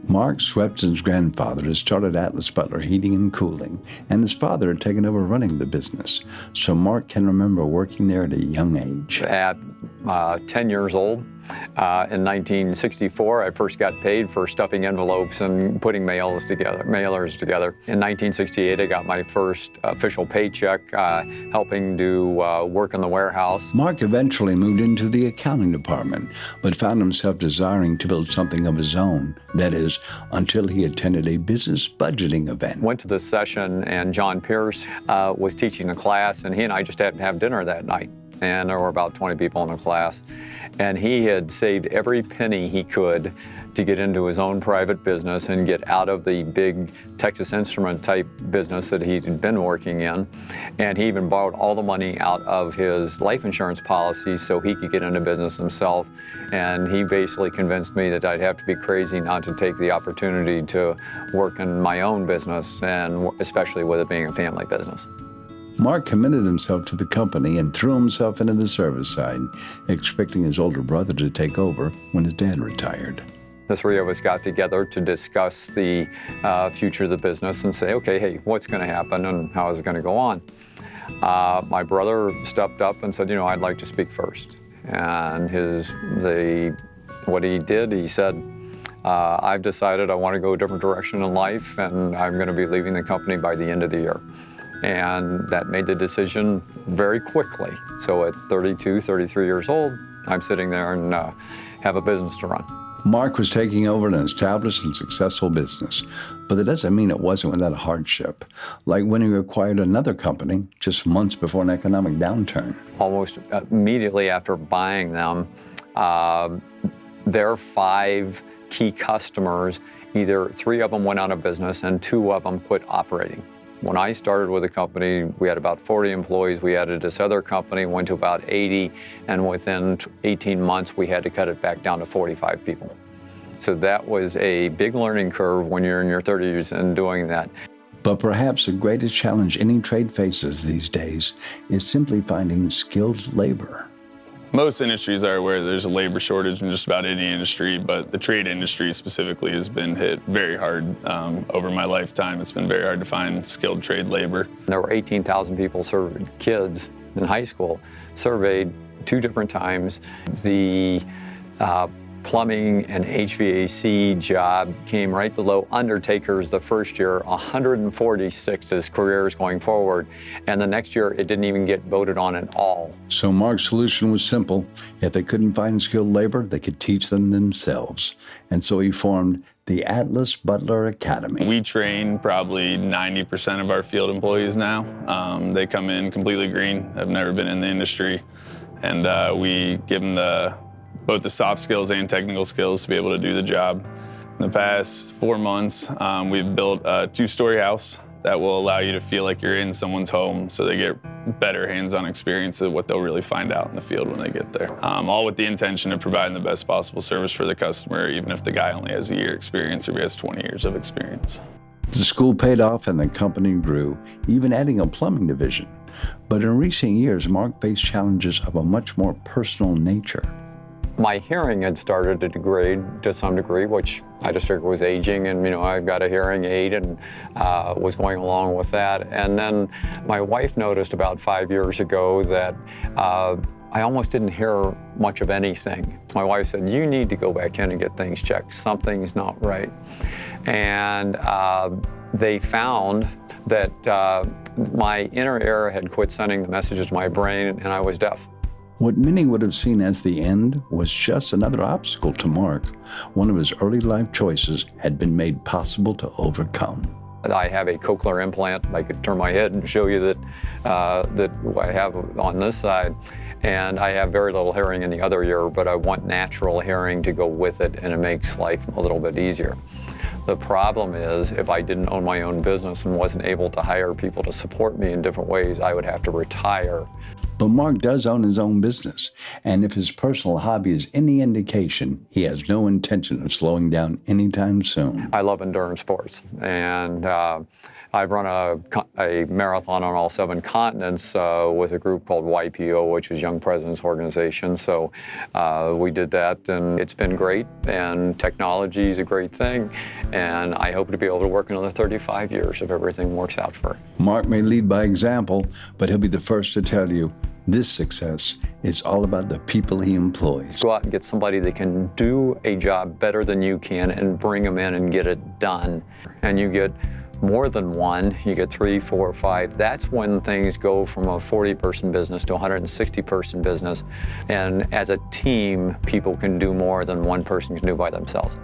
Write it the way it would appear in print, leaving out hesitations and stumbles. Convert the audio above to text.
Mark Swepston's grandfather had started Atlas Butler Heating and Cooling, and his father had taken over running the business. So Mark can remember working there at a young age. At 10 years old, in 1964, I first got paid for stuffing envelopes and putting mailers together. In 1968, I got my first official paycheck, helping do work in the warehouse. Mark eventually moved into the accounting department, but found himself desiring to build something of his own. That is, until he attended a business budgeting event. Went to this session, and John Pierce was teaching a class, and he and I just happened to have dinner that night. And there were about 20 people in the class. And he had saved every penny he could to get into his own private business and get out of the big Texas Instrument type business that he'd been working in. And he even borrowed all the money out of his life insurance policies so he could get into business himself. And he basically convinced me that I'd have to be crazy not to take the opportunity to work in my own business, and especially with it being a family business. Mark committed himself to the company and threw himself into the service side, expecting his older brother to take over when his dad retired. The three of us got together to discuss the future of the business and say, okay, hey, what's going to happen and how is it going to go on? My brother stepped up and said, I'd like to speak first. And what he did, he said, I've decided I want to go a different direction in life, and I'm going to be leaving the company by the end of the year. And that made the decision very quickly. So at 32, 33 years old, I'm sitting there and have a business to run. Mark was taking over an established and successful business, but that doesn't mean it wasn't without a hardship, like when he acquired another company just months before an economic downturn. Almost immediately after buying them, their 5 key customers, either 3 of them went out of business and 2 of them quit operating. When I started with the company, we had about 40 employees. We added this other company, went to about 80, and within 18 months, we had to cut it back down to 45 people. So that was a big learning curve when you're in your 30s and doing that. But perhaps the greatest challenge any trade faces these days is simply finding skilled labor. Most industries are where there's a labor shortage in just about any industry, but the trade industry specifically has been hit very hard over my lifetime. It's been very hard to find skilled trade labor. There were 18,000 people surveyed, kids in high school, surveyed 2 different times. The plumbing and HVAC job came right below undertakers the first year, 146 as careers going forward. And the next year, it didn't even get voted on at all. So Mark's solution was simple. If they couldn't find skilled labor, they could teach them themselves. And so he formed the Atlas Butler Academy. We train probably 90% of our field employees now. They come in completely green, have never been in the industry. And we give them both the soft skills and technical skills to be able to do the job. In the past 4 months, we've built a 2-story house that will allow you to feel like you're in someone's home, so they get better hands-on experience of what they'll really find out in the field when they get there. All with the intention of providing the best possible service for the customer, even if the guy only has a year experience or he has 20 years of experience. The school paid off and the company grew, even adding a plumbing division. But in recent years, Mark faced challenges of a much more personal nature. My hearing had started to degrade to some degree, which I just figured was aging, and I've got a hearing aid and was going along with that. And then my wife noticed about 5 years ago that I almost didn't hear much of anything. My wife said, you need to go back in and get things checked. Something's not right. And they found that my inner ear had quit sending the messages to my brain, and I was deaf. What many would have seen as the end was just another obstacle to Mark. One of his early life choices had been made possible to overcome. I have a cochlear implant. I could turn my head and show you that I have on this side. And I have very little hearing in the other ear, but I want natural hearing to go with it, and it makes life a little bit easier. The problem is, if I didn't own my own business and wasn't able to hire people to support me in different ways, I would have to retire. But Mark does own his own business, and if his personal hobby is any indication, he has no intention of slowing down anytime soon. I love endurance sports, and I've run a marathon on all 7 continents with a group called YPO, which is Young Presidents Organization. So we did that, and it's been great, and technology is a great thing, and I hope to be able to work another 35 years if everything works out for it. Mark may lead by example, but he'll be the first to tell you this success is all about the people he employs. Go out and get somebody that can do a job better than you can and bring them in and get it done. And you get more than one, you get 3, 4, 5. That's when things go from a 40-person business to a 160-person business. And as a team, people can do more than one person can do by themselves.